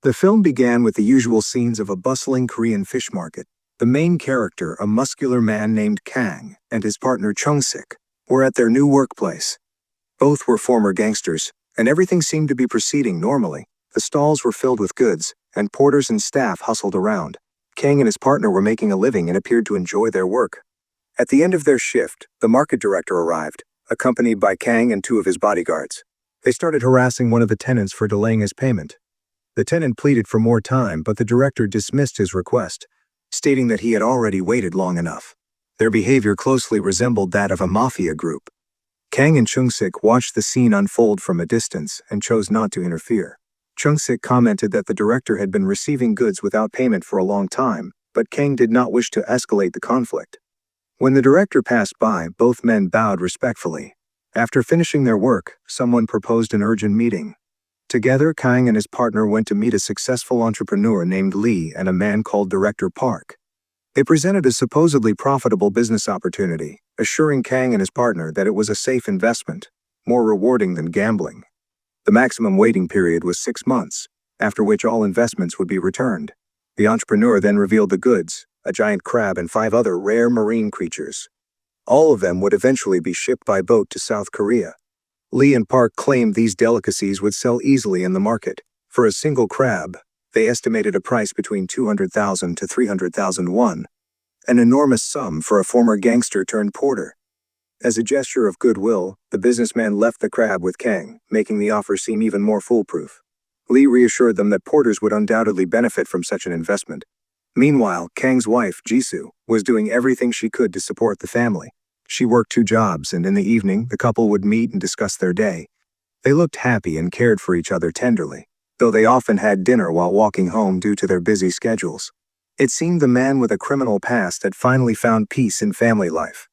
The film began with the usual scenes of a bustling Korean fish market. The main character, a muscular man named Kang, and his partner Chung-sik, were at their new workplace. Both were former gangsters, and everything seemed to be proceeding normally. The stalls were filled with goods, and porters and staff hustled around. Kang and his partner were making a living and appeared to enjoy their work. At the end of their shift, the market director arrived, accompanied by Kang and two of his bodyguards. They started harassing one of the tenants for delaying his payment. The tenant pleaded for more time, but the director dismissed his request, stating that he had already waited long enough. Their behavior closely resembled that of a mafia group. Kang and Chung-sik watched the scene unfold from a distance and chose not to interfere. Chung-sik commented that the director had been receiving goods without payment for a long time, but Kang did not wish to escalate the conflict. When the director passed by, both men bowed respectfully. After finishing their work, someone proposed an urgent meeting. Together, Kang and his partner went to meet a successful entrepreneur named Lee and a man called Director Park. They presented a supposedly profitable business opportunity, assuring Kang and his partner that it was a safe investment, more rewarding than gambling. The maximum waiting period was 6 months, after which all investments would be returned. The entrepreneur then revealed the goods, a giant crab and 5 other rare marine creatures. All of them would eventually be shipped by boat to South Korea. Lee and Park claimed these delicacies would sell easily in the market. For a single crab, they estimated a price between 200,000 to 300,000 won, an enormous sum for a former gangster turned porter. As a gesture of goodwill, the businessman left the crab with Kang, making the offer seem even more foolproof. Lee reassured them that porters would undoubtedly benefit from such an investment. Meanwhile, Kang's wife, Ji-Soo, was doing everything she could to support the family. She worked 2 jobs, and in the evening, the couple would meet and discuss their day. They looked happy and cared for each other tenderly, though they often had dinner while walking home due to their busy schedules. It seemed the man with a criminal past had finally found peace in family life.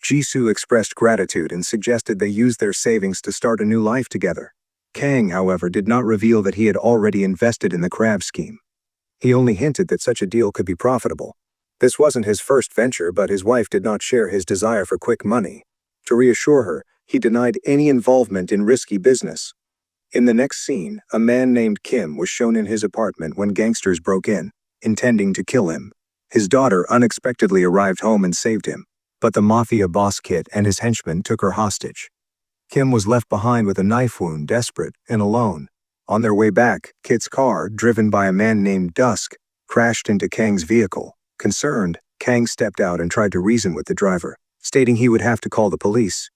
Ji-Soo expressed gratitude and suggested they use their savings to start a new life together. Kang, however, did not reveal that he had already invested in the crab scheme. He only hinted that such a deal could be profitable. This wasn't his first venture, but his wife did not share his desire for quick money. To reassure her, he denied any involvement in risky business. In the next scene, a man named Kim was shown in his apartment when gangsters broke in, intending to kill him. His daughter unexpectedly arrived home and saved him, but the Mafia boss Kit and his henchmen took her hostage. Kim was left behind with a knife wound, desperate and alone. On their way back, Kit's car, driven by a man named Dusk, crashed into Kang's vehicle. Concerned, Kang stepped out and tried to reason with the driver, stating he would have to call the police.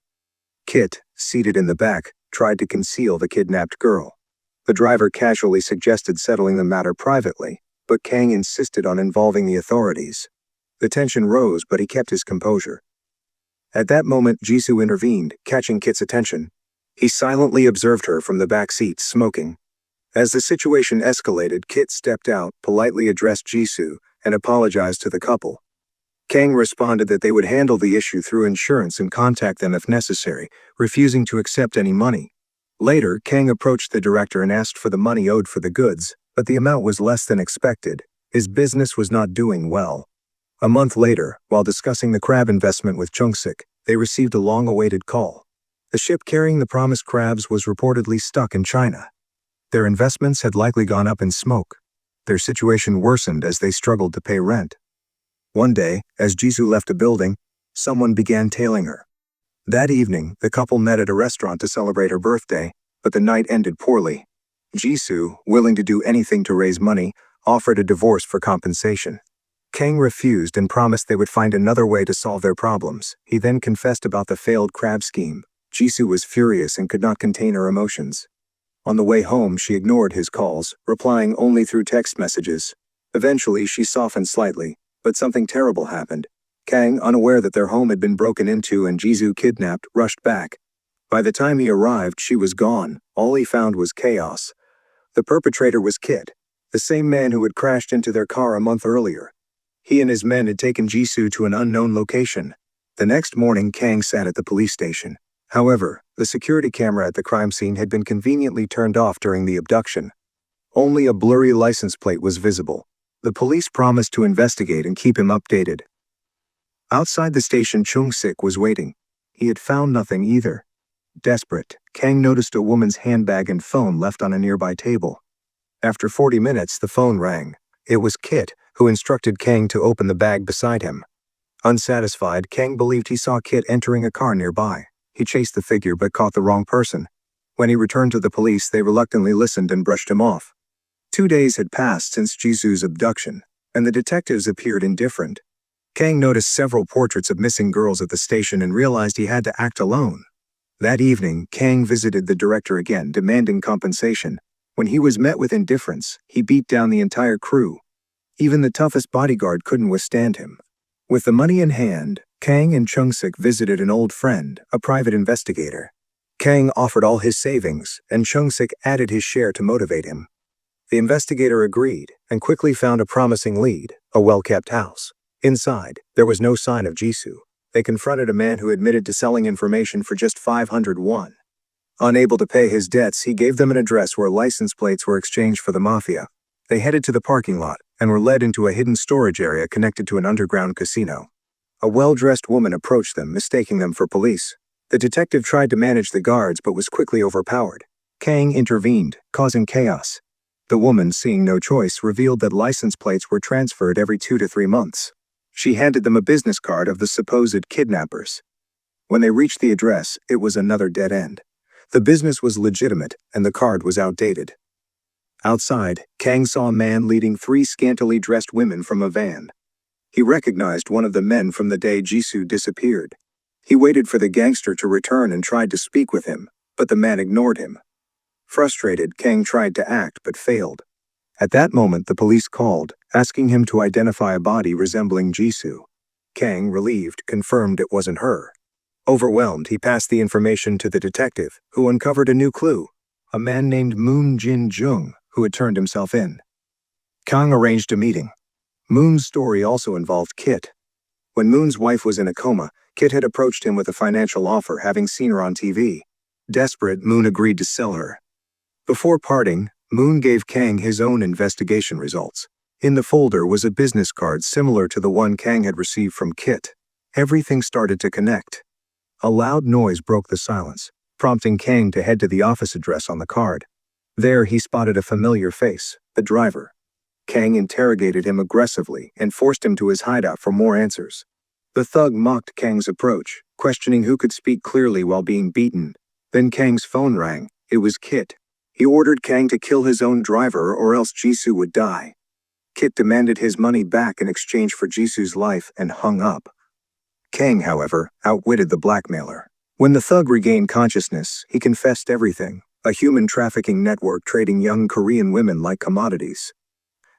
Kit, seated in the back, tried to conceal the kidnapped girl. The driver casually suggested settling the matter privately, but Kang insisted on involving the authorities. The tension rose, but he kept his composure. At that moment, Ji-Soo intervened, catching Kit's attention. He silently observed her from the back seat, smoking. As the situation escalated, Kit stepped out, politely addressed Ji-Soo, and apologized to the couple. Kang responded that they would handle the issue through insurance and contact them if necessary, refusing to accept any money. Later, Kang approached the director and asked for the money owed for the goods, but the amount was less than expected. His business was not doing well. A month later, while discussing the crab investment with Chung-sik, they received a long-awaited call. The ship carrying the promised crabs was reportedly stuck in China. Their investments had likely gone up in smoke. Their situation worsened as they struggled to pay rent. One day, as Ji-Soo left a building, someone began tailing her. That evening, the couple met at a restaurant to celebrate her birthday, but the night ended poorly. Ji-Soo, willing to do anything to raise money, offered a divorce for compensation. Kang refused and promised they would find another way to solve their problems. He then confessed about the failed crab scheme. Ji-Soo was furious and could not contain her emotions. On the way home, she ignored his calls, replying only through text messages. Eventually, she softened slightly, but something terrible happened. Kang, unaware that their home had been broken into and Ji-Soo kidnapped, rushed back. By the time he arrived, she was gone. All he found was chaos. The perpetrator was Kit, the same man who had crashed into their car a month earlier. He and his men had taken Ji-Soo to an unknown location. The next morning, Kang sat at the police station. However, the security camera at the crime scene had been conveniently turned off during the abduction. Only a blurry license plate was visible. The police promised to investigate and keep him updated. Outside the station, Chung-sik was waiting. He had found nothing either. Desperate, Kang noticed a woman's handbag and phone left on a nearby table. After 40 minutes, the phone rang. It was Kit, who instructed Kang to open the bag beside him. Unsatisfied, Kang believed he saw Kit entering a car nearby. He chased the figure but caught the wrong person. When he returned to the police, they reluctantly listened and brushed him off. 2 days had passed since Ji-Soo's abduction, and the detectives appeared indifferent. Kang noticed several portraits of missing girls at the station and realized he had to act alone. That evening, Kang visited the director again, demanding compensation. When he was met with indifference, he beat down the entire crew. Even the toughest bodyguard couldn't withstand him. With the money in hand, Kang and Chung-sik visited an old friend, a private investigator. Kang offered all his savings, and Chung-sik added his share to motivate him. The investigator agreed, and quickly found a promising lead, a well-kept house. Inside, there was no sign of Ji-Soo. They confronted a man who admitted to selling information for just 500 won. Unable to pay his debts, he gave them an address where license plates were exchanged for the Mafia. They headed to the parking lot, and were led into a hidden storage area connected to an underground casino. A well-dressed woman approached them, mistaking them for police. The detective tried to manage the guards but was quickly overpowered. Kang intervened, causing chaos. The woman, seeing no choice, revealed that license plates were transferred every 2 to 3 months. She handed them a business card of the supposed kidnappers. When they reached the address, it was another dead end. The business was legitimate, and the card was outdated. Outside, Kang saw a man leading 3 scantily dressed women from a van. He recognized one of the men from the day Ji-Soo disappeared. He waited for the gangster to return and tried to speak with him, but the man ignored him. Frustrated, Kang tried to act but failed. At that moment, the police called, asking him to identify a body resembling Ji-Soo. Kang, relieved, confirmed it wasn't her. Overwhelmed, he passed the information to the detective, who uncovered a new clue, a man named Moon Jin-jung, who had turned himself in. Kang arranged a meeting. Moon's story also involved Kit. When Moon's wife was in a coma, Kit had approached him with a financial offer, having seen her on TV. Desperate, Moon agreed to sell her. Before parting, Moon gave Kang his own investigation results. In the folder was a business card similar to the one Kang had received from Kit. Everything started to connect. A loud noise broke the silence, prompting Kang to head to the office address on the card. There he spotted a familiar face, the driver. Kang interrogated him aggressively and forced him to his hideout for more answers. The thug mocked Kang's approach, questioning who could speak clearly while being beaten. Then Kang's phone rang. It was Kit. He ordered Kang to kill his own driver or else Ji-Soo would die. Kit demanded his money back in exchange for Ji-Soo's life and hung up. Kang, however, outwitted the blackmailer. When the thug regained consciousness, he confessed everything, a human trafficking network trading young Korean women like commodities.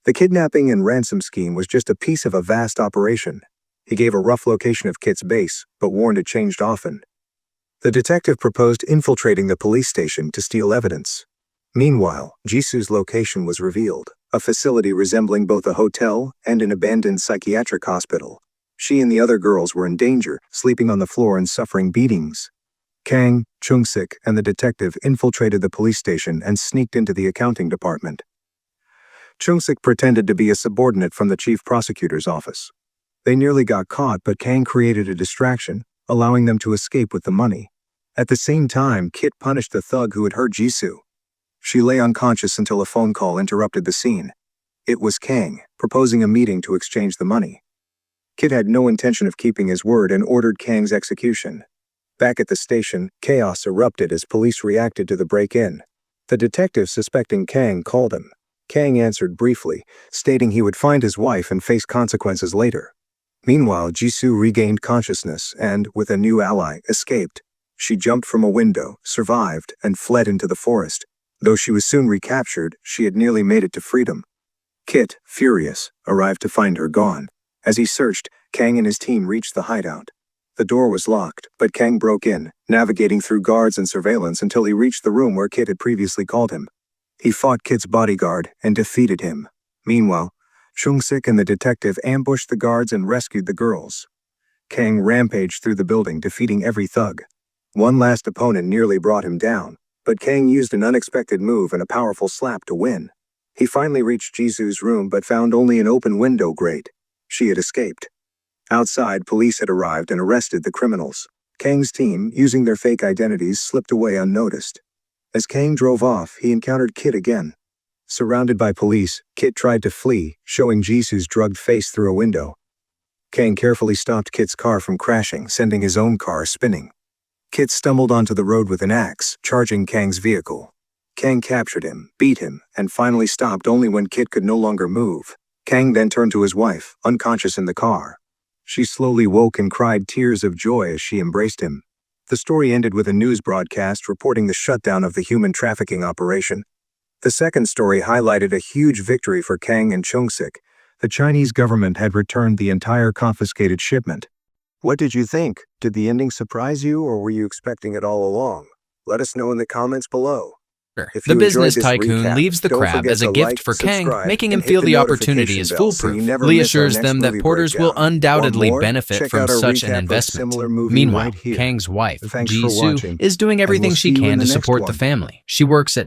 The kidnapping and ransom scheme was just a piece of a vast operation. He gave a rough location of Kit's base, but warned it changed often. The detective proposed infiltrating the police station to steal evidence. Meanwhile, Ji-Soo's location was revealed, a facility resembling both a hotel and an abandoned psychiatric hospital. She and the other girls were in danger, sleeping on the floor and suffering beatings. Kang, Chung-sik, and the detective infiltrated the police station and sneaked into the accounting department. Chung-sik pretended to be a subordinate from the chief prosecutor's office. They nearly got caught, but Kang created a distraction, allowing them to escape with the money. At the same time, Kit punished the thug who had hurt Ji-Soo. She lay unconscious until a phone call interrupted the scene. It was Kang, proposing a meeting to exchange the money. Kit had no intention of keeping his word and ordered Kang's execution. Back at the station, chaos erupted as police reacted to the break-in. The detective, suspecting Kang, called him. Kang answered briefly, stating he would find his wife and face consequences later. Meanwhile, Ji-Soo regained consciousness and, with a new ally, escaped. She jumped from a window, survived, and fled into the forest. Though she was soon recaptured, she had nearly made it to freedom. Kit, furious, arrived to find her gone. As he searched, Kang and his team reached the hideout. The door was locked, but Kang broke in, navigating through guards and surveillance until he reached the room where Kit had previously called him. He fought Kit's bodyguard and defeated him. Meanwhile, Chung-sik and the detective ambushed the guards and rescued the girls. Kang rampaged through the building, defeating every thug. One last opponent nearly brought him down, but Kang used an unexpected move and a powerful slap to win. He finally reached Ji-Soo's room but found only an open window grate. She had escaped. Outside, police had arrived and arrested the criminals. Kang's team, using their fake identities, slipped away unnoticed. As Kang drove off, he encountered Kit again. Surrounded by police, Kit tried to flee, showing Ji-Soo's drugged face through a window. Kang carefully stopped Kit's car from crashing, sending his own car spinning. Kit stumbled onto the road with an axe, charging Kang's vehicle. Kang captured him, beat him, and finally stopped only when Kit could no longer move. Kang then turned to his wife, unconscious in the car. She slowly woke and cried tears of joy as she embraced him. The story ended with a news broadcast reporting the shutdown of the human trafficking operation. The second story highlighted a huge victory for Kang and Chung-sik. The Chinese government had returned the entire confiscated shipment. What did you think? Did the ending surprise you, or were you expecting it all along? Let us know in the comments below. The business tycoon leaves the crab as a gift for Kang, making him feel the opportunity is foolproof. Lee assures them that porters will undoubtedly benefit from such an investment. Meanwhile, Kang's wife, Ji-Soo, is doing everything she can to support the family. She works at